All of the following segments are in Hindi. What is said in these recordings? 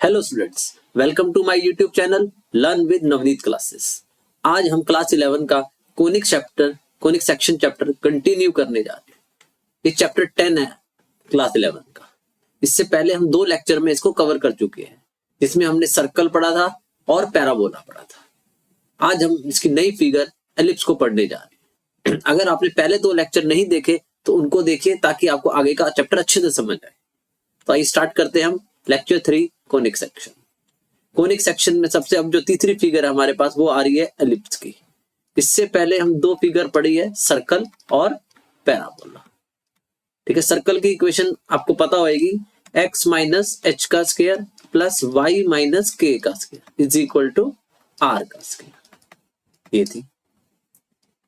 Hello students, welcome to my YouTube channel learn with Navneet classes. आज हम क्लास 11 का कोनिक सेक्शन चैप्टर कंटिन्यू करने जा रहे हैं। ये चैप्टर 10 है क्लास 11 का। इससे पहले हम 2 लेक्चर में इसको कवर कर चुके हैं, जिसमें हमने सर्कल पढ़ा था और पैराबोला पढ़ा था। आज हम इसकी नई फिगर एलिप्स को पढ़ने जा रहे हैं। अगर आपने पहले 2 लेक्चर नहीं देखे तो उनको देखिए, ताकि आपको आगे का चैप्टर अच्छे से समझ आए। तो आइए स्टार्ट करते हैं हम lecture 3 conic section. Conic section में सबसे अब जो तीसरी फिगर है हमारे पास वो आ रही है एलिप्स की। इससे पहले हम 2 फिगर पढ़ी है, सर्कल और पैराबोला। ठीक है, सर्कल की इक्वेशन आपको पता होगी, x माइनस एच का square plus y minus k का square is equal to r का स्क्वायर। ये थी,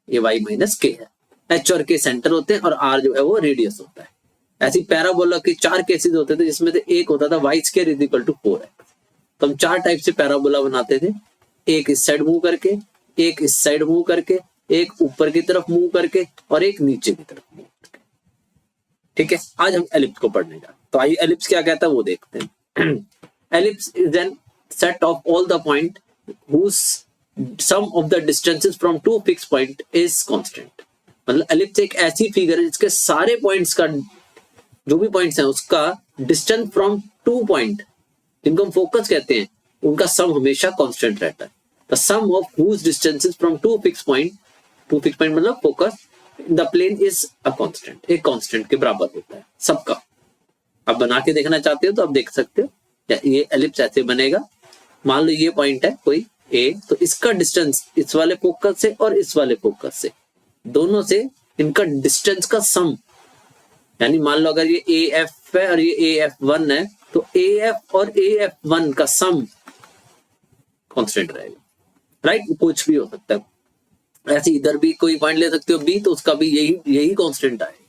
ये y माइनस k है। h और k सेंटर होते हैं और r जो है वो रेडियस होता है। ऐसी पैराबोला के 4 केसेस होते थे, जिसमें से एक होता था y square is equal to 4x। तो हम 4 टाइप से पैराबोला बनाते थे, एक इस साइड मूव करके, एक इस साइड मूव करके, एक ऊपर की तरफ मूव करके और एक नीचे की तरफ मूव करके। ठीक है, आज हम एलिप्स को पढ़ने जा रहे हैं। तो आइए एलिप्स क्या कहता है वो देखते हैं। Ellipse is an set of all the point whose sum of the distances from two fixed point is constant। मतलब एलिप्स एक ऐसी फिगर है जिसके सारे पॉइंट्स का, जो भी पॉइंट्स हैं उसका डिस्टेंस फ्रॉम 2 पॉइंट, जिनको हम फोकस कहते हैं, उनका सम हमेशा कांस्टेंट रहता है। The sum of whose distances from 2 fixed point मतलब focus the plane is a constant, एक कांस्टेंट के बराबर होता है सबका। आप बना के देखना चाहते हो तो आप देख सकते हो। ये एलिप्स ऐसे बनेगा। मान लो ये पॉइंट है कोई ए, तो इसका डिस्टेंस इस वाले फोकस से और इस वाले फोकस से, दोनों से इनका डिस्टेंस का सम, यानी मान लो अगर ये AF है और ये AF1 है, तो AF और AF1 का सम कांस्टेंट रहेगा। राइट, कुछ भी हो सकता है। ऐसे इधर भी कोई पॉइंट ले सकते हो B, तो उसका भी यही कांस्टेंट आएगा,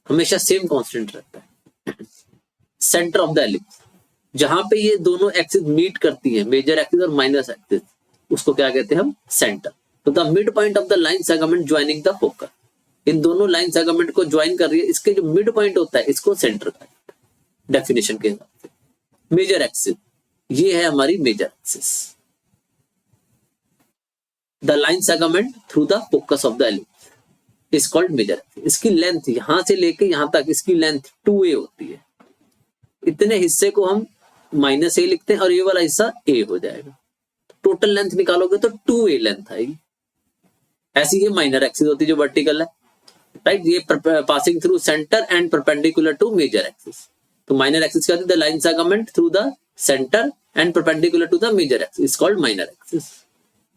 हमेशा सेम कांस्टेंट रहता है। सेंटर ऑफ द एलिप्स, जहां पे ये दोनों एक्सिस मीट करती है, मेजर एक्सिस और माइनस एक्सिस, उसको क्या कहते हैं हम? सेंटर। तो the midpoint of the line segment joining the focus, इन दोनों लाइन सेगमेंट को ज्वाइन कर रही है, इसके जो मिड पॉइंट होता है इसको सेंटर कहते हैं डेफिनेशन के हिसाब से। मेजर एक्सिस, ये है हमारी major axis. The line segment through the focus of the ellipse is called major axis. इसकी लेंथ यहां से लेके यहां तक, इसकी लेंथ 2a होती है। इतने हिस्से को हम -a लिखते हैं और ये वाला हिस्सा a हो जाएगा। टोटल लेंथ निकालोगे तो 2a लेंथ आएगी। ऐसी ये माइनर एक्सिस होती है जो वर्टिकल है। राइट, ये passing through centre and perpendicular to major axis. तो माइनर एक्सिस क्या होती है? The line segment through the centre and perpendicular to the major axis is called minor axis.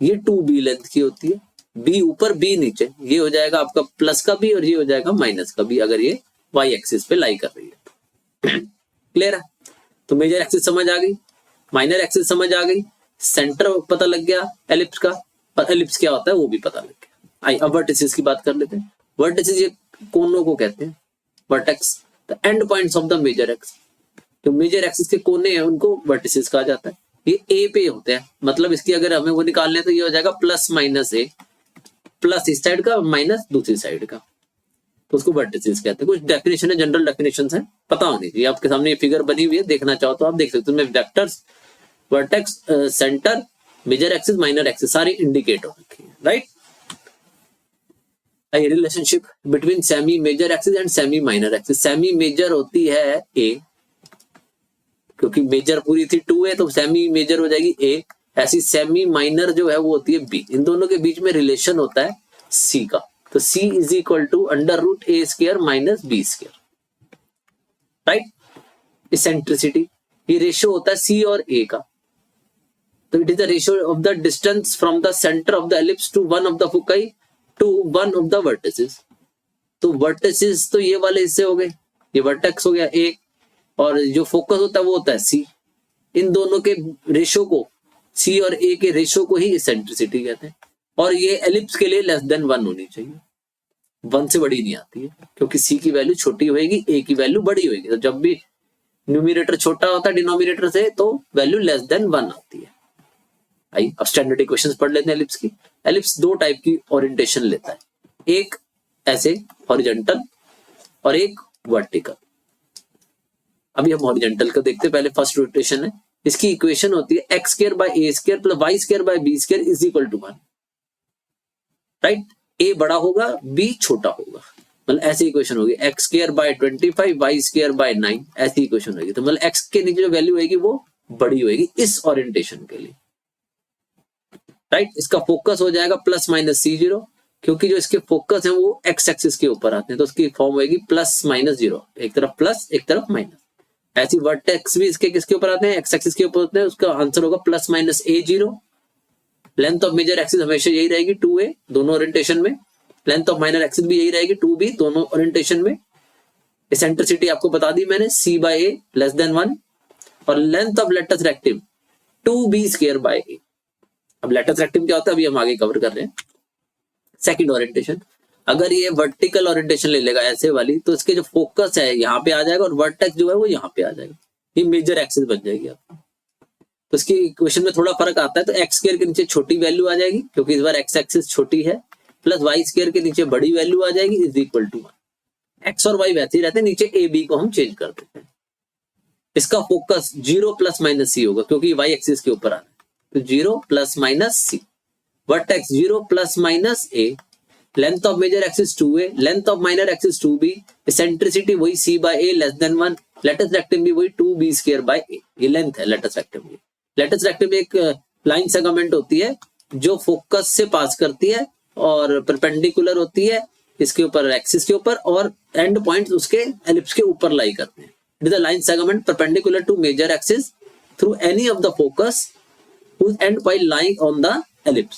ये 2b लेंथ की होती है, b ऊपर b नीचे, ये हो जाएगा आपका प्लस का b और ये हो जाएगा माइनस का b, अगर ये y एक्सिस पे लाई कर रही है। क्लियर है? तो मेजर एक्सिस समझ आ गई, माइनर एक्सिस समझ आ गई, सेंटर पता लग गया एलिप्स का, और एलिप्स क्या होता है वो भी पता लग गया। आइए अब वर्टिसेस की बात कर लेते हैं। वर्टिसेस ये कोनों को कहते हैं, vertex, the end points of the major axis. जो मेजर एक्सिस के कोने हैं उनको वर्टिसेस कहा जाता है। ये ए पे होते हैं, मतलब इसकी अगर हमें वो निकालने तो ये हो जाएगा प्लस माइनस ए, प्लस इस साइड का माइनस दूसरी साइड का, तो उसको वर्टिसेस कहते हैं। कुछ डेफिनेशन है, जनरल डेफिनेशन है, पता होनी चाहिए। आपके सामने ये फिगर बनी हुई है, देखना चाहो तो आप देख सकते हो। Vectors, vertex, centre, major axis, minor axis सारी इंडिकेट हो रखी है। Right, a relationship between semi major axis and semi minor axis। semi major होती है a, क्योंकि मेजर पूरी थी 2a, तो सेमी मेजर हो जाएगी a। ऐसी सेमी माइनर जो है वो होती है b। इन दोनों के बीच में रिलेशन होता है c का, तो c is equal to √a square minus b square. Right, eccentricity, ये रेशियो होता है c और a का। तो it is the ratio of the distance from the centre of the ellipse to one of the foci to one of the vertices. तो वर्टिसेस तो ये वाले हिस्से हो गए, ये वर्टेक्स हो गया ए, और जो फोकस होता है वो होता है सी। इन दोनों के रेशियो को, सी और ए के रेशियो को ही इसेंट्रिसिटी कहते हैं। और ये एलिप्स के लिए लेस देन 1 होनी चाहिए, 1 से बड़ी नहीं आती है, क्योंकि सी की वैल्यू छोटी होगी, ए की वैल्यू बड़ी होगी। तो जब भी न्यूमरेटर छोटा होता है डिनोमिनेटर से, तो वैल्यू लेस देन 1 आती है। आइए अब स्टैंडर्ड इक्वेशंस पढ़ लेते हैं एलिप्स की। एलिप्स 2 टाइप की ओरिएंटेशन लेता है, एक ऐसे हॉरिजॉन्टल और एक वर्टिकल। अभी हम हॉरिजॉन्टल को देखते हैं। पहले फर्स्ट रोटेशन है, इसकी इक्वेशन होती है X square by A square plus Y square by B square is equal to 1, right. A बड़ा होगा, बी छोटा होगा, मतलब ऐसी इक्वेशन होगी X square by 25 Y square by 9, ऐसी इक्वेशन होगी। तो मतलब एक्स के नीचे जो वैल्यू होगी वो बड़ी होगी इस ओरिएंटेशन के लिए, राइट। इसका फोकस हो जाएगा प्लस माइनस C0, क्योंकि जो इसके फोकस हैं वो एक्स एक्सिस के ऊपर आते हैं, तो उसकी फॉर्म होगी प्लस माइनस 0, एक तरफ प्लस एक तरफ माइनस। ऐसी वर्टेक्स भी इसके किसके ऊपर आते हैं, एक्स एक्सिस के ऊपर होते हैं, उसका आंसर होगा plus minus A0। Length of major axis हमेशा यही रहेगी 2a दोनों ओरिएंटेशन में, लेंथ ऑफ माइनर एक्सिस भी यही रहेगी 2b दोनों ओरिएंटेशन में। एसेंट्रिसिटी आपको बता दी मैंने, C/A लेस देन 1, और length of latus rectum 2b square by a। अब लेटस रेक्टम क्या होता है अभी हम आगे कवर कर रहे हैं। सेकंड ओरिएंटेशन, अगर ये वर्टिकल ओरिएंटेशन ले लेगा ऐसे वाली, तो इसके जो फोकस है यहाँ पे आ जाएगा और वर्टेक्स जो है वो यहाँ पे आ जाएगा, ये मेजर एक्सिस बन जाएगी आपकी। तो इसकी इक्वेशन में थोड़ा फर्क आता है, तो एक्स स्क्वायर के नीचे छोटी वैल्यू आ जाएगी क्योंकि इस बार एक्स एक्सिस छोटी है, प्लस वाई स्क्वायर के नीचे बड़ी वैल्यू आ जाएगी इज इक्वल टू 1। एक्स और वाई वैसे ही रहते हैं, नीचे ए बी को हम चेंज कर देते हैं। इसका फोकस 0 प्लस माइनस सी होगा क्योंकि वाई एक्सिस के ऊपर आ रहा है, तो 0 plus minus C. Vertex 0 plus minus A, length of major axis 2a, length of minor axis 2b, eccentricity वही C/A less than 1, latus rectum भी वही 2b स्क्वायर बाय a। ये लेंथ है लेटस रेक्टम की। लेटस रेक्टम एक लाइन सेगमेंट होती है जो फोकस से पास करती है और परपेंडिकुलर होती है इसके ऊपर एक्सिस के ऊपर, और एंड पॉइंट्स उसके एलिप्स के ऊपर लाई करते हैं। It is a line segment perpendicular to major axis through any of the focus whose end point lying on the ellipse,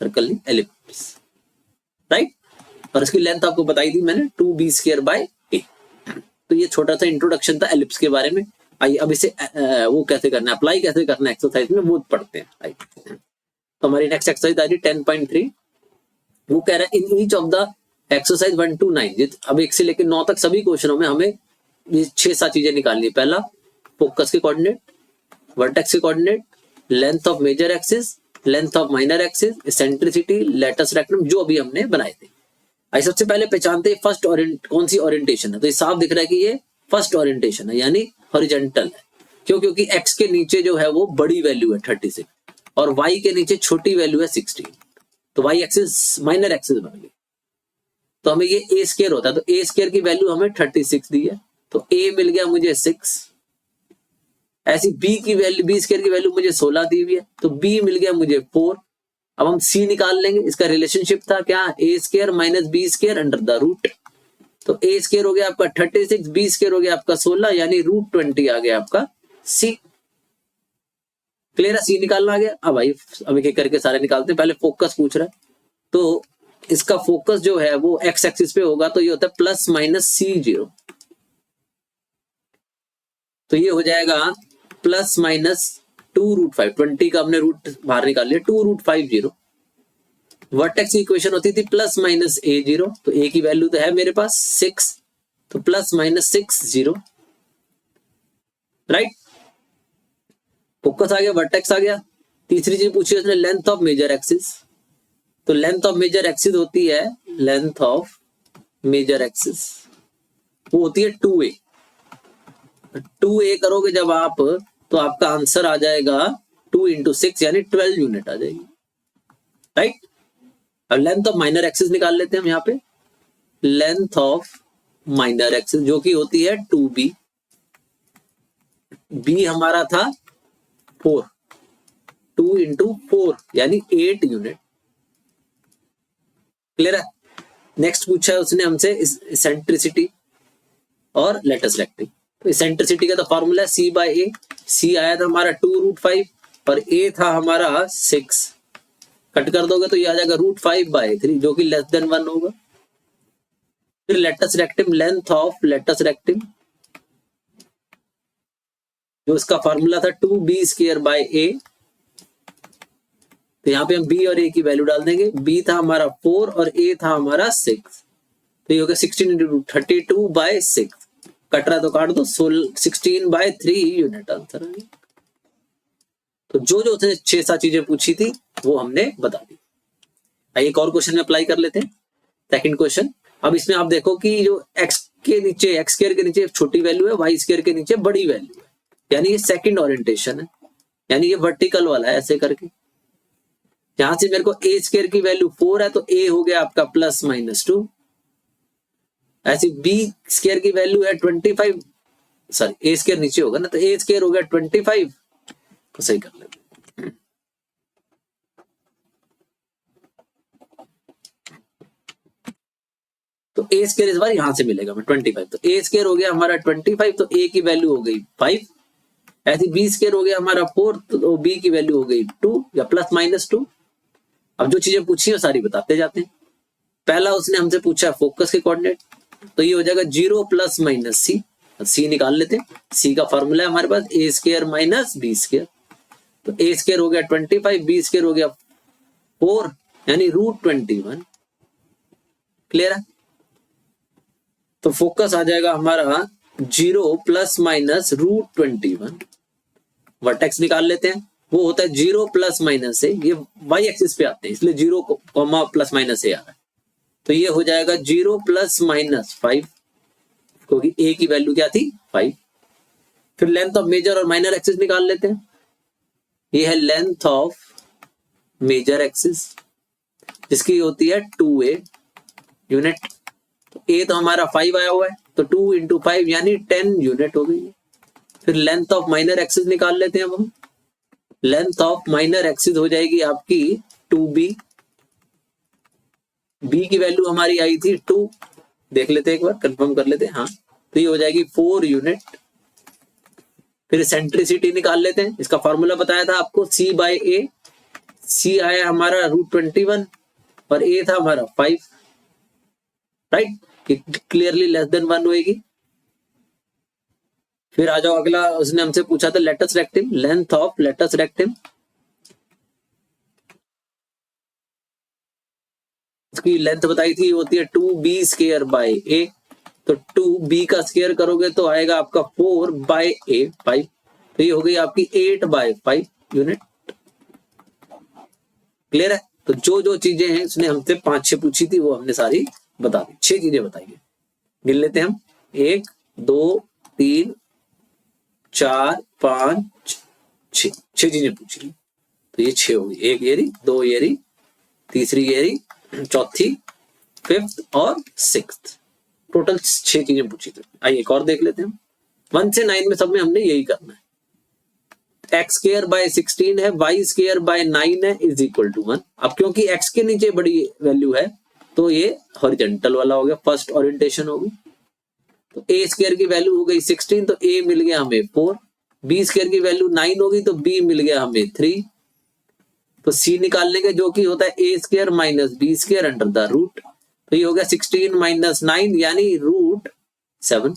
circling ellipse, right. और इसकी लेंथ आपको बताई थी मैंने 2b स्क्वायर बाय a। तो ये छोटा सा इंट्रोडक्शन था एलिप्स के बारे में। आइए अब इसे वो कैसे करना है, अप्लाई कैसे करना है एक्सरसाइज में, वो पढ़ते हैं, राइट। तो हमारी नेक्स्ट एक्सरसाइज आ रही 10.3। वो कह रहा है in each of the exercise 1 to 9, अब 1 से लेकर 9 तक सभी क्वेश्चनों में हमें ये 6-7 चीजें निकालनी है। पहला फोकस के कोऑर्डिनेट, वर्टेक्स के coordinate, length of major axis, length of minor axis, eccentricity, latus rectum, जो अभी हमने बनाए थे। आई सबसे पहले पहचानते हैं फर्स्ट कौन सी ओरिएंटेशन है। तो ये साफ दिख रहा है कि ये फर्स्ट ओरिएंटेशन है, यानी हॉरिजॉन्टल है। क्यों? क्योंकि एक्स के नीचे जो है वो बड़ी वैल्यू है 36 और वाई के नीचे छोटी वैल्यू है 16, तो वाई एक्सिस माइनर एक्सिस बन गई। तो हमें ये ए स्क्वायर होता है, तो ए स्क्वायर की वैल्यू हमें 36 दी है, तो ए मिल गया मुझे 6। ऐसी बी की वैल्यू, बी स्क्वायर की वैल्यू मुझे 16 दी हुई है, तो बी मिल गया मुझे 4। अब हम सी निकाल लेंगे। इसका रिलेशनशिप था क्या, A square minus B square under the root. तो ए स्क्वायर हो गया आपका 36, बी स्क्वायर हो गया आपका 16, यानी √20 आ गया आपका सी। क्लियर है, सी निकालना आ गया। अब भाई अब एक एक करके सारे निकालते हैं। पहले फोकस पूछ रहा है, तो इसका फोकस जो है वो एक्स एक्सिस पे होगा, तो ये होता है प्लस माइनस C0। तो ये हो जाएगा प्लस माइनस 2√5, 20 का हमने रूट बाहर निकाल लिया, 2√50। वर्टेक्स की इक्वेशन होती थी प्लस माइनस A0, तो A की वैल्यू तो है मेरे पास 6, तो प्लस माइनस 60, राइट। फोकस आ गया, वर्टेक्स आ गया। तीसरी चीज पूछी उसने लेंथ ऑफ मेजर एक्सिस। तो लेंथ ऑफ मेजर एक्सिस होती है, लेंथ ऑफ मेजर एक्सिस वो होती है 2a। 2a करोगे जब आप, तो आपका आंसर आ जाएगा 2 × 6 यानी 12 यूनिट आ जाएगी, राइट। अब लेंथ ऑफ माइनर एक्सिस निकाल लेते हैं हम यहाँ पे। लेंथ ऑफ माइनर एक्सिस जो कि होती है 2b, b हमारा था 4, 2 × 4 यानी 8 यूनिट। क्लियर है। नेक्स्ट पूछा है उसने हमसे एसेंट्रिसिटी और लेटस रेक्टम। तो एसेंट्रिसिटी का तो फॉर्मूला है C/A। C आया था हमारा 2√5 और A था हमारा 6। कट कर दोगे तो ये आ जाएगा √5/3 जो कि लेस देन 1 होगा। फिर latus rectum, length of latus rectum जो इसका फॉर्मूला था 2b स्क्वायर बाय a। तो यहाँ पे हम b और a की वैल्यू डाल देंगे। b था हमारा 4 और a था हमारा 6, तो ये होगा 16 × 32/6। कट रहा तो काट दो, 16/3 यूनिट आंसर है। तो जो जो उसने 6-7 चीजें पूछी थी वो हमने बता दी। आइए एक और क्वेश्चन में अप्लाई कर लेते हैं। Second question. अब इसमें आप देखो कि जो एक्स के नीचे, एक्स स्क्वायर के नीचे छोटी वैल्यू है, वाई स्क्वायर के नीचे बड़ी वैल्यू है। यानी ये सेकंड ओरिएंटेशन है, यानी ये वर्टिकल वाला है ऐसे करके। यहां से मेरे को ए स्क्वायर की वैल्यू 4 है तो ए हो गया आपका +-2। ऐसे बी स्क्वायर की वैल्यू है 25, सॉरी ए स्क्वायर नीचे होगा ना, तो ए स्क्वायर हो गया 25 को सही कर लेते। तो ए स्क्वायर इस बार यहां से मिलेगा हमें 25, तो ए स्क्वायर हो गया हमारा 25, तो ए की वैल्यू हो गई 5। ऐसे बी स्क्वायर हो गया हमारा 4, तो बी की वैल्यू हो गई 2 या +-2। अब जो चीजें पूछी है सारी बताते जाते हैं। पहला उसने हमसे पूछा फोकस के कोऑर्डिनेट, तो ये हो जाएगा 0 ± c, सी निकाल लेते हैं। सी का फॉर्मूला है हमारे पास ए स्क्वायर माइनस बी स्क्वायर, तो ए स्क्वायर हो गया 25, बी स्क्वायर हो गया 4 यानी √21। क्लियर है? तो फोकस आ जाएगा हमारा 0 ± √21। वर्टेक्स निकाल लेते हैं, वो होता है 0 ± a, ये y एक्सिस पे आते हैं इसलिए 0, ±a आ रहा है। तो ये हो जाएगा 0 ±5, क्योंकि a की वैल्यू क्या थी 5। फिर लेंथ ऑफ मेजर और माइनर एक्सिस निकाल लेते हैं। ये है लेंथ ऑफ मेजर एक्सिस, जिसकी होती है 2a यूनिट। तो a तो हमारा 5 आया हुआ है, तो 2 × 5 यानी 10 यूनिट हो गई। फिर लेंथ ऑफ माइनर एक्सिस निकाल लेते हैं अब हम। लेंथ ऑफ माइनर एक्सिस हो जाएगी आपकी 2b, b की वैल्यू हमारी आई थी 2, देख लेते हैं एक बार, कंफर्म कर लेते हैं। हाँ, तो ये हो जाएगी 4 यूनिट। फिर सेंट्रिसिटी निकाल लेते हैं, इसका फॉर्मूला बताया था आपको c/a। c आया हमारा √21 और a था हमारा 5, राइट, क्लियरली <1 होएगी। फिर आ जाओ अगला, उसने हमसे पूछा था latus rectum, length of latus rectum. इसकी लेंथ बताई थी होती है 2b² a, तो 2b का स्क्वायर करोगे तो आएगा आपका 4/a 5, तो ये हो गई आपकी 8/5 यूनिट। क्लियर है? तो जो जो चीजें हैं उसने हमसे 5-6 पूछी थी वो हमने सारी बता दी। 6 चीजें बताई है, गिन लेते हैं हम। 1 2 3 4 5 6 चीजें पूछी, तो ये 6 होगी। 1 ये रही, 2 ये रही, तीसरी ये रही, चौथी, 5th और 6th, टोटल 6 चीजें पूछी थी। आइए एक और देख लेते हैं। 1 से 9 में सब में हमने यही करना है। x²/16 है, y²/9 है इज इक्वल टू 1। अब क्योंकि x के नीचे बड़ी वैल्यू है तो ये हॉरिजॉन्टल वाला हो गया, फर्स्ट ओरिएंटेशन होगी। तो a² की वैल्यू हो गई 16, तो a मिल गया हमें 4। b² की वैल्यू 9 होगी तो b मिल गया हमें 3। तो c निकाल लेंगे जो कि होता है a² minus b² under the root, तो ये हो गया 16 - 9 यानी √7।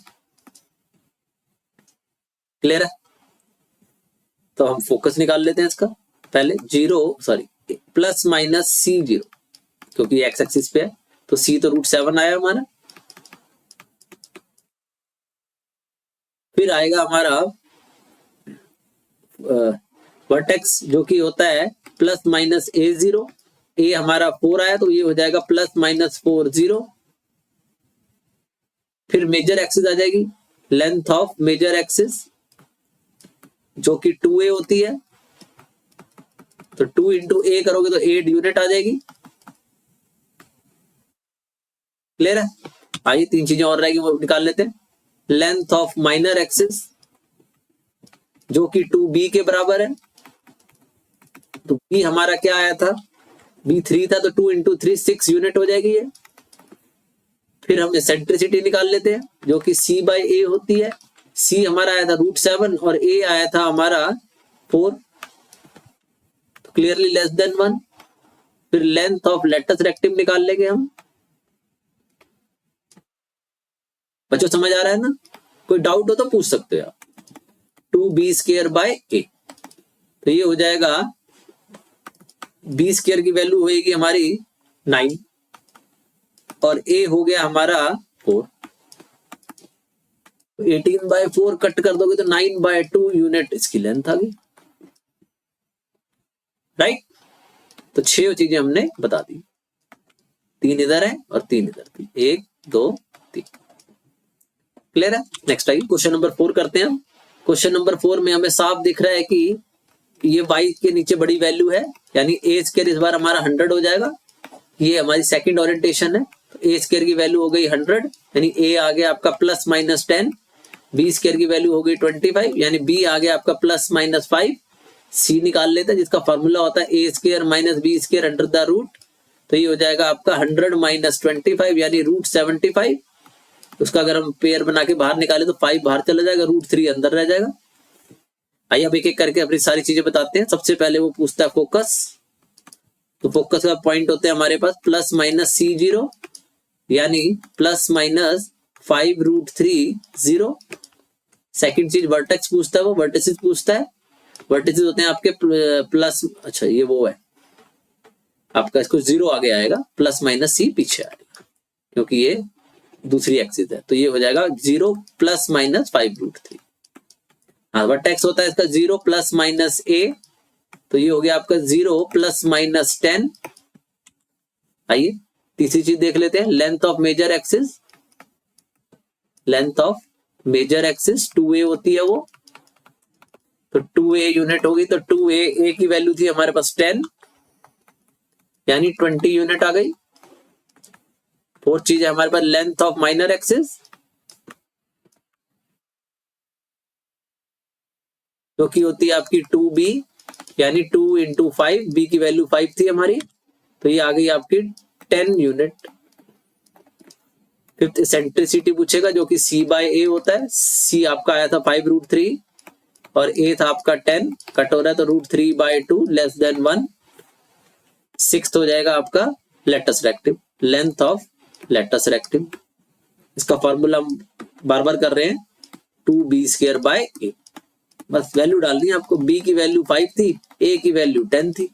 क्लियर है? तो हम फोकस निकाल लेते हैं इसका। पहले +-c0, क्योंकि एक्स एक्सिस पे है, तो c तो √7 आया हमारा। फिर आएगा हमारा वर्टेक्स जो कि होता है +-a0, a हमारा 4 आया तो ये हो जाएगा +-4 0। फिर मेजर एक्सिस आ जाएगी, लेंथ ऑफ मेजर एक्सिस जो कि 2a होती है, तो 2 × a करोगे तो 8 यूनिट आ जाएगी। क्लियर है? आइए 3 चीजें और रहेगी वो निकाल लेते हैं। लेंथ ऑफ माइनर एक्सिस जो कि 2b के बराबर है, तो b हमारा क्या आया था, b 3 था, तो 2 × 3 6 यूनिट हो जाएगी ये। फिर हम एसेंट्रिसिटी निकाल लेते हैं जो कि c/a होती है। c हमारा आया था √7 और a आया था हमारा 4, तो क्लियरली <1। फिर लेंथ ऑफ लेटस रेक्टम निकाल लेंगे हम। बच्चों समझ आ रहा है ना? कोई डाउट हो तो पूछ सकते हो आप। 2b²/a, तो ये हो जाएगा b² की वैल्यू होगी हमारी 9 और a हो गया हमारा 4। 18/4 कट कर दोगे तो 9/2 यूनिट इसकी लेंथ आ गई, राइट। तो 6 चीजें हमने बता दी, 3 इधर है और 3 इधर थी, 1 2 3। क्लियर है? नेक्स्ट आइए क्वेश्चन नंबर 4 करते हैं हम। क्वेश्चन नंबर 4 में हमें साफ दिख रहा है कि ये y के नीचे बड़ी वैल्यू है, यानी a स्क्वायर इस बार हमारा 100 हो जाएगा। ये हमारी सेकंड ओरिएंटेशन है, तो a स्क्वायर की वैल्यू हो गई 100, यानी a आ गया आपका प्लस माइनस 10, b स्क्वायर की वैल्यू हो गई 25, यानी b आ गया आपका प्लस माइनस 5। c निकाल लेते हैं जिसका फॉर्मूला होता है a square minus b square under the root, तो ये हो जाएगा आपका 100 माइनस 25 यानी रूट 75। उसका अगर हम पेयर बना के बाहर निकाले तो 5 बाहर चला जाएगा, रूट 3 अंदर रह जाएगा। आइए अब एक एक करके अपनी सारी चीजें बताते हैं। सबसे पहले वो पूछता है फोकस, तो फोकस का पॉइंट होते हैं हमारे पास प्लस माइनस C0 यानी प्लस माइनस 5 रूट 3 0। सेकंड चीज वर्टेक्स पूछता है, वो वर्टिसेस पूछता है। वर्टिसेस होते हैं आपके प्लस, अच्छा ये वो है आपका, इसको 0 आगे आएगा, प्लस माइनस C पीछे आएगा क्योंकि ये दूसरी एक्सिस है, तो ये हो जाएगा 0 प्लस माइनस 5 रूट 3। हाँ वर्टेक्स होता है इसका 0 प्लस माइनस A, तो ये हो गया आपका 0 प्लस माइनस 10। आइए तीसरी चीज देख लेते हैं, length of major axis. Length of major axis 2a होती है वो, तो 2a यूनिट होगी, तो 2a की वैल्यू थी हमारे पास 10 यानी 20 यूनिट आ गई। फोर्थ चीज है हमारे पास लेंथ ऑफ माइनर एक्सिस, जो की होती है आपकी 2b यानी 2 इंटू 5, b की वैल्यू 5 थी हमारी, तो ये आ गई आपकी 10 यूनिट। फिफ्थ सेंट्रिसिटी पूछेगा जो कि c बाय a होता है। c आपका आया था 5 रूट 3 और a था आपका 10, कट हो रहा है तो root 3 by 2 less than 1। Sixth हो जाएगा आपका latus rectum, length of latus rectum. इसका फॉर्मूला हम बार बार कर रहे हैं, 2b स्क्वायर बाय a। बस वैल्यू डालनी है आपको, b की वैल्यू 5 थी, a की वैल्यू 10 थी,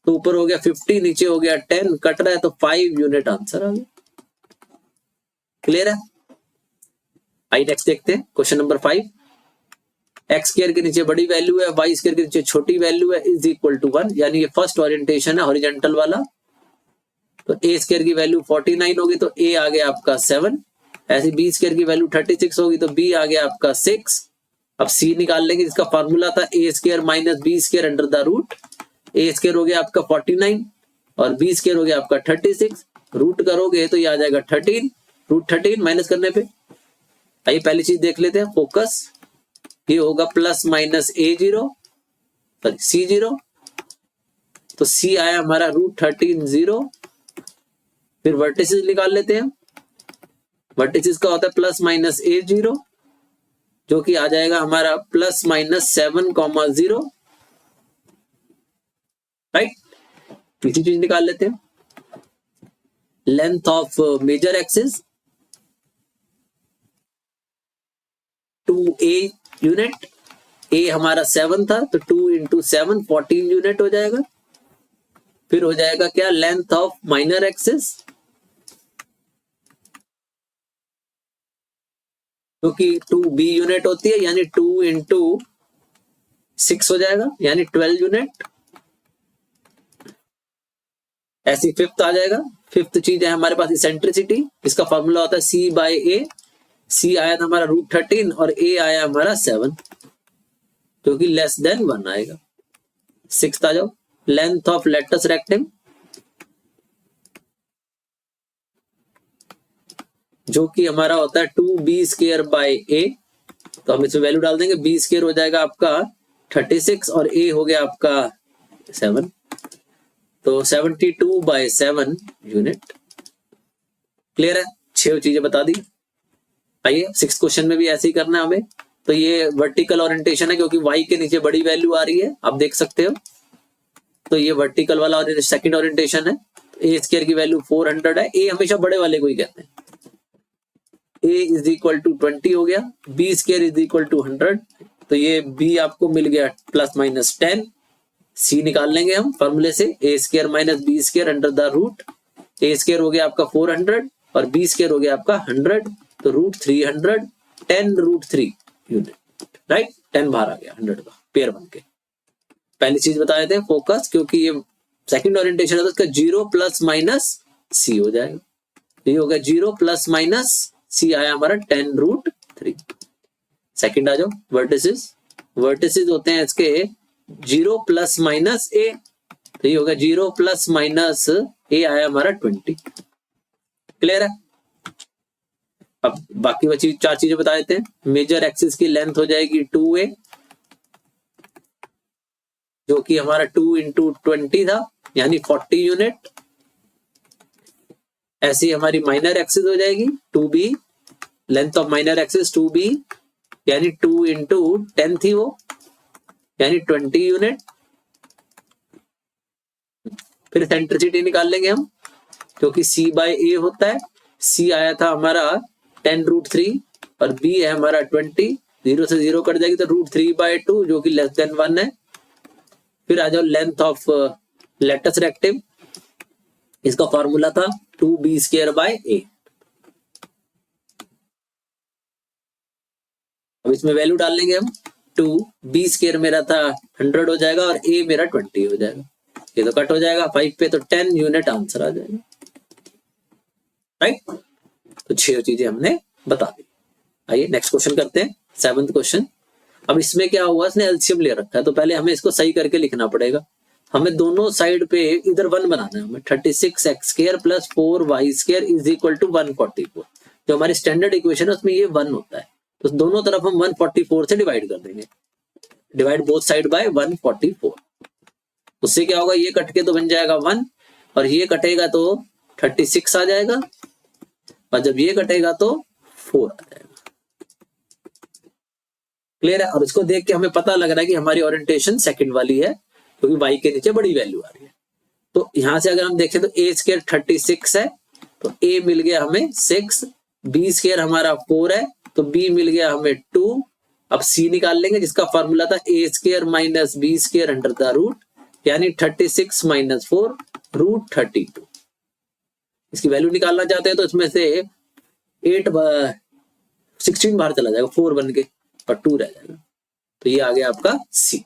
तो ऊपर हो गया 50 नीचे हो गया 10, कट रहा है तो 5 यूनिट आंसर आ गया। क्लियर है? आइए नेक्स्ट देखते हैं क्वेश्चन नंबर 5। एक्स स्क्वायर के नीचे बड़ी वैल्यू है, वाई स्क्वायर के नीचे छोटी वैल्यू है, इज इक्वल टू 1, यानी ये फर्स्ट ओरिएंटेशन है हॉरिजॉन्टल वाला। तो ए स्क्वायर की वैल्यू 49 होगी तो ए आ गया आपका 7, ऐसे बी स्क्वायर की वैल्यू 36 होगी तो बी आ गया आपका 6। अब सी निकाल लेंगे जिसका फॉर्मूला था A square minus B square under the root. A square हो गया आपका 49 और बी स्क्वायर हो गया आपका 36, रूट करोगे तो ये आ जाएगा 13, रूट 13 माइनस करने पे। आइए पहली चीज देख लेते हैं, फोकस। ये होगा plus minus A0 sorry C0, तो C आया हमारा रूट 13 0। फिर वर्टिसेस निकाल लेते हैं, वर्टिसेस का होता है प्लस माइनस A0 जो कि आ जाएगा हमारा प्लस माइनस 7,0, राइट। तीसरी चीज निकाल लेते हैं, length of major axis 2a unit, a हमारा 7 था तो 2 इंटू 7 14 यूनिट हो जाएगा। फिर हो जाएगा क्या, लेंथ ऑफ माइनर एक्सिस जो कि 2b यूनिट होती है, यानी 2 इंटू 6 हो जाएगा यानी 12 यूनिट। ऐसी फिफ्थ आ जाएगा। फिफ्थ चीज है हमारे पास इसेंट्रिसिटी, इसका फॉर्मूला होता है c बाय a। c आया था हमारा रूट 13 और a आया हमारा 7 जो कि लेस देन 1 आएगा। सिक्स्थ आ जाओ, लेंथ ऑफ लेटस रेक्टेम जो कि हमारा होता है 2b स्क्वायर बाय a, तो हम इसमें वैल्यू डाल देंगे, b स्क्वायर हो जाएगा आपका 36 और a हो गया आपका 7, तो 72 बाय 7 यूनिट। क्लियर है? 6 चीजें बता दी। आइए सिक्स क्वेश्चन में भी ऐसे ही करना है हमें। तो ये वर्टिकल ओरिएंटेशन है क्योंकि y के नीचे बड़ी वैल्यू आ रही है, आप देख सकते हो। तो ये वर्टिकल वाला और सेकंड ओरिएंटेशन है। a स्क्वायर की वैल्यू 400 है, a हमेशा बड़े वाले को ही कहते हैं। a इज इक्वल टू 20 हो गया, b square is equal to 100, तो ये b आपको मिल गया प्लस माइनस 10। c निकाल लेंगे हम फॉर्मूले से, a square minus B square under the root. a square हो गया आपका 400 और b स्क्वायर हो गया आपका 100, तो रूट 300, 10 रूट 3 यूनिट, राइट। 10 बाहर आ गया 100 का पेयर बन के। पहली चीज बताए थे फोकस, क्योंकि ये सेकंड ओरिएंटेशन है तो इसका 0 प्लस माइनस c हो जाएगा। ये हो गया 0 प्लस माइनस c आया हमारा 10 रूट 3। सेकंड आ जाओ, वर्टिसेस होते हैं इसके 0 प्लस माइनस ए, तो ये होगा 0 प्लस माइनस ए आया हमारा 20। क्लियर है? अब बाकी बची 4 चीजें बता देते हैं। मेजर एक्सिस की लेंथ हो जाएगी 2a, जो कि हमारा 2 इंटू 20 था, यानी 40 यूनिट। ऐसी हमारी माइनर एक्सिस हो जाएगी 2b, length of minor axis 2b, यानी 2 इंटू 10 थी वो, यानी 20 यूनिट। फिर सेंट्रिसिटी निकाल लेंगे हम, क्योंकि c बाय ए होता है। c आया था हमारा 10√3 और b है हमारा 20, 0 से 0 कट जाएगी तो √3/2 जो कि लेस देन 1 है। फिर आ जाओ लेंथ ऑफ लेटस रेक्टिव, इसका फॉर्मूला था 2b²/a। अब इसमें वैल्यू डाल लेंगे हम, 2b² मेरा था 100 हो जाएगा और a मेरा 20 हो जाएगा। ये तो कट हो जाएगा 5 पे, तो 10 यूनिट आंसर आ जाएगा। राइट? तो 6 चीजें हमने बता दी। आइए नेक्स्ट क्वेश्चन करते हैं, 7th क्वेश्चन। अब इसमें क्या हुआ, इसने एलसीएम ले रखा है, तो पहले हमें इसको सही करके लिखना पड़ेगा। हमें दोनों साइड पे इधर 1 बनाना है। हमें 36x² plus 4y² is equal to 144। जो हमारी स्टैंडर्ड इक्वेशन है उसमें ये 1 होता है, तो दोनों तरफ हम 144 से डिवाइड कर देंगे। Divide both side by 144। उससे क्या होगा, ये कट के तो बन जाएगा 1, और ये कटेगा तो 36 आ जाएगा, और जब ये कटेगा तो 4 आ जाएगा। क्लियर है? और इसको देख के हमें पता लग रहा है कि हमारी ओरिएंटेशन सेकंड वाली है, क्योंकि y के नीचे बड़ी वैल्यू आ रही है। तो यहां से अगर हम देखें तो a² 36 है, तो a मिल गया हमें 6, b² हमारा 4 है, तो b मिल गया हमें 2। अब c निकाल लेंगे, जिसका फॉर्मूला था a² minus b² under the root, यानी 36 माइनस 4 √32। इसकी वैल्यू निकालना चाहते हैं तो इसमें से 16 बाहर चला जाएगा, 4 बन के, और 2 रह जाएगा। तो ये आ गया आपका c।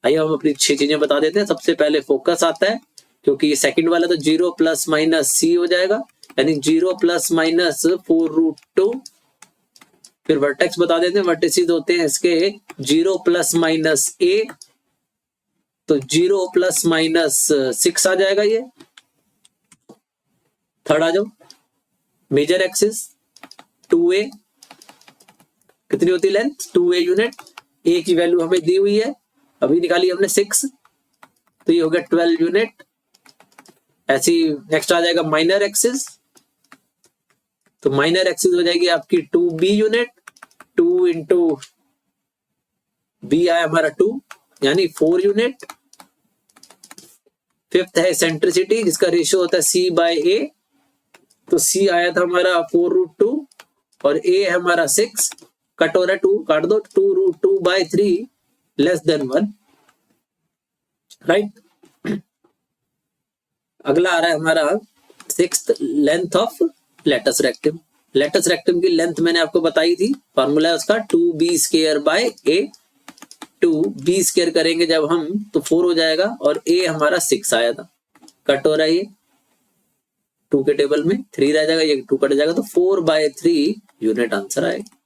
आइए हम अपनी 6 चीजें बता देते हैं। सबसे पहले फोकस आता है, क्योंकि ये सेकंड वाला तो 0 प्लस माइनस c हो जाएगा, यानी 0 प्लस माइनस 4√2। फिर वर्टेक्स बता देते हैं। वर्टिसेस होते हैं इसके 0 प्लस माइनस a, तो 0 प्लस माइनस 6 आ जाएगा ये। थर्ड आ जाओ, मेजर एक्सिस 2a, कितनी होती लेंथ, 2a यूनिट। a की वैल्यू हमें दी हुई है, अभी निकाली हमने 6, तो ये हो गया 12 यूनिट। ऐसी नेक्स्ट आ जाएगा माइनर एक्सिस, तो माइनर एक्सिस हो जाएगी आपकी 2b यूनिट। 2 इंटू b आया हमारा 2, यानी 4 यूनिट। फिफ्थ है सेंट्रिसिटी, जिसका रेशियो होता है c बाय a, तो c आया था हमारा 4√2 और a है हमारा 6, कट हो रहा है 2, काट दो, 2√2/3 लेस देन 1। राइट? अगला आ रहा है हमारा 6th, length of latus rectum. Latus rectum की लेंथ मैंने आपको बताई थी, फॉर्मूला है उसका 2b²/a। 2b² करेंगे जब हम तो 4 हो जाएगा, और a हमारा 6 आया था, कट हो रहा है ये 2 के टेबल में 3 रह जाएगा, ये 2 कट जाएगा, तो 4/3 यूनिट आंसर आएगा।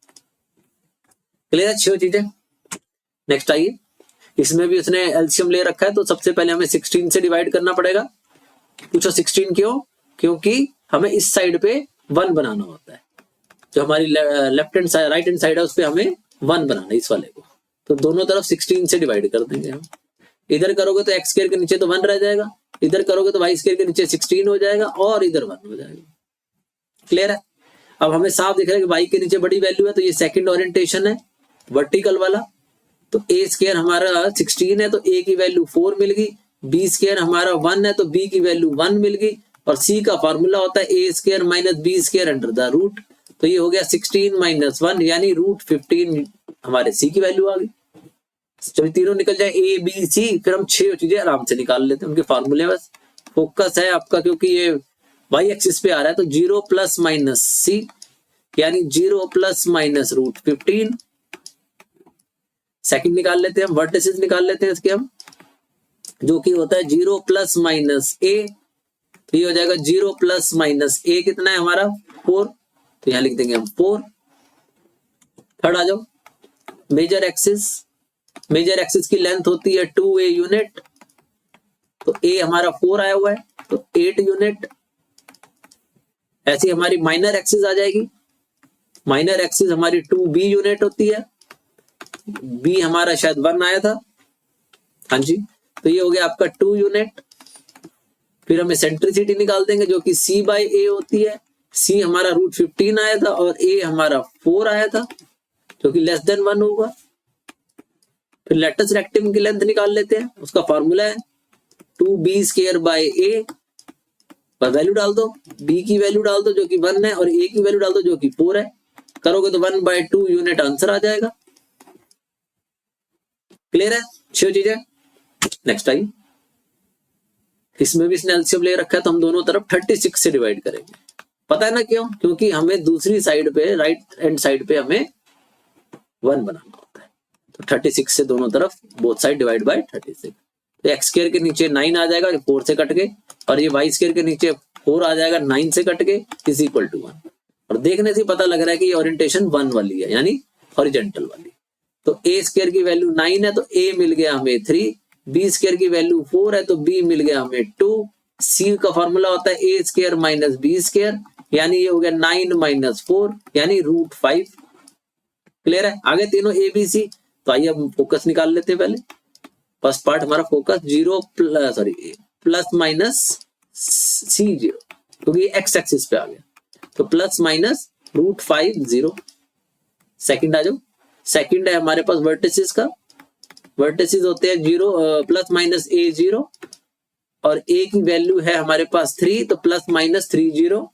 क्लियर है? 6 चीजें। नेक्स्ट आइए, इसमें भी उसने एलसीएम ले रखा है, तो सबसे पहले हमें 16 से डिवाइड करना पड़ेगा। पूछो 16 क्यों? क्योंकि हमें इस साइड पे 1 बनाना होता है, जो हमारी left hand side, right hand side है, उस पर हमें 1 बनाना है, इस वाले को। तो दोनों तरफ 16 से डिवाइड कर देंगे हम। इधर करोगे तो x² के नीचे तो 1 रह जाएगा, इधर करोगे तो y² के नीचे 16 हो जाएगा, और इधर 1 हो जाएगा। क्लियर है? अब हमें साफ दिख रहा है कि y के नीचे बड़ी वैल्यू है, तो ये सेकंड ओरिएंटेशन है, वर्टिकल वाला। तो a² हमारा 16 है, तो a की वैल्यू 4 मिल गई। b² हमारा 1 है, तो b की वैल्यू 1 मिल गई। और c का फॉर्मूला होता है a² minus b² under the root, तो ये हो गया 16 माइनस 1, यानी √15 हमारे c की वैल्यू आ गई। जब तीनों निकल जाए a b c, फिर हम 6 चीजें आराम से निकाल लेते हैं, उनके फॉर्मूले। बस फोकस है आपका, क्योंकि ये y एक्सिस पे आ रहा है, तो 0 प्लस माइनस c, यानी 0 प्लस माइनस √15। सेकंड निकाल लेते हैं हम, वर्टिसेस निकाल लेते हैं इसके हम, जो कि होता है 0 प्लस माइनस a, तो ये हो जाएगा 0 प्लस माइनस a कितना है हमारा 4, तो यहां लिख देंगे हम 4। थर्ड आ जाओ, मेजर एक्सिस की लेंथ होती है 2a यूनिट, तो a हमारा 4 आया हुआ है तो 8 यूनिट। ऐसी हमारी माइनर एक्सिस आ जाएगी, माइनर एक्सिस हमारी 2b यूनिट होती है, b हमारा शायद 1 आया था, हाँ जी, तो ये हो गया आपका 2 यूनिट। फिर हम एसेंट्रिसिटी निकाल देंगे जो कि c/a होती है, c हमारा √15 आया था और a हमारा 4 आया था जो कि लेस देन 1 होगा। फिर लेटस रेक्टम की लेंथ निकाल लेते हैं, उसका फॉर्मूला है 2b²/a, पर वैल्यू डाल दो, b की वैल्यू डाल दो जो कि 1 है और a की वैल्यू डाल दो जो कि 4 है, करोगे तो 1/2 यूनिट आंसर आ जाएगा। क्लियर है 6 चीजें। नेक्स्ट आई, इसमें भी इसने एलसीएम ले रखा है तो हम दोनों तरफ 36 से डिवाइड करेंगे। पता है ना क्यों? क्योंकि हमें दूसरी साइड पे, राइट हैंड साइड पे हमें 1 बनाना होता है, तो 36 से दोनों तरफ बोथ साइड डिवाइड बाय 36। तो एक्स स्क्वायर के नीचे 9 आ जाएगा 4 से कट के, और ये वाई स्क्वायर के नीचे 4 आ जाएगा 9 से कट के, इज इक्वल टू 1। और देखने से पता लग रहा है कि ये ओरिएंटेशन 1 वाली है, यानी हॉरिजॉन्टल वाली। तो ए स्क्वायर की वैल्यू 9 है तो ए मिल गया हमें 3, बी स्क्वायर की वैल्यू 4 है तो बी मिल गया हमें 2। सी का फॉर्मूला होता है ए स्क्वायर माइनस बी स्क्वायर, यानी ये हो गया 9 - 4 यानी √5। क्लियर है? आगे तीनों ए बी सी। तो आइए हम फोकस निकाल लेते हैं। पहले फर्स्ट पार्ट हमारा फोकस प्लस माइनस C0, क्योंकि एक्स एक्सिस पे आ गया, तो प्लस माइनस √5 0। सेकंड आ जाओ, सेकंड है हमारे पास वर्टिसेस का, वर्टिसेस होते हैं 0 प्लस माइनस a0 और a की वैल्यू है हमारे पास 3, तो प्लस माइनस 30।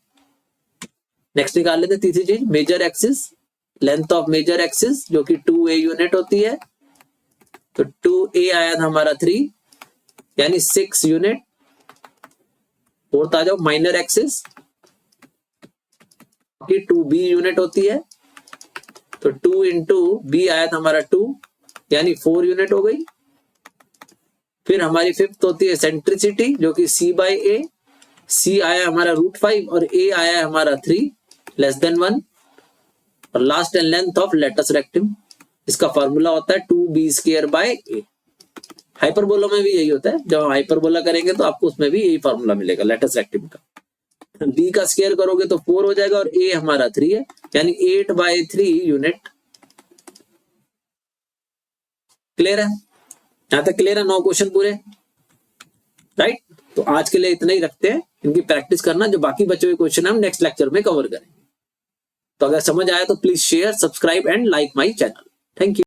नेक्स्ट निकाल लेते हैं तीसरी चीज, major axis, length of major axis जो कि 2a यूनिट होती है, तो 2a आया था हमारा 3 यानी 6 यूनिट। फोर्थ आ जाओ, माइनर एक्सिस की 2b यूनिट होती है, तो 2 इंटू b आया था हमारा 2 यानी 4 यूनिट हो गई। फिर हमारी फिफ्थ होती है सेंट्रिसिटी जो कि c/a, c आया हमारा √5 और a आया हमारा 3 लेस देन 1। और लास्ट है लेंथ ऑफ लेटस रेक्टम, इसका फॉर्मूला होता है 2b²/a। हाइपरबोला में भी यही होता है, जब हम हाइपरबोला करेंगे तो आपको उसमें भी यही फॉर्मूला मिलेगा लेटस रेक्टम का। b का स्क्वायर करोगे तो 4 हो जाएगा और a हमारा 3 है यानी 8/3 यूनिट। क्लियर है? यहां तक क्लियर है? 9 क्वेश्चन पूरे, राइट? तो आज के लिए इतना ही रखते हैं, इनकी प्रैक्टिस करना, जो बाकी बचे हुए क्वेश्चन हम नेक्स्ट लेक्चर में कवर करेंगे। तो अगर समझ आया तो please share, subscribe and like my channel. Thank you.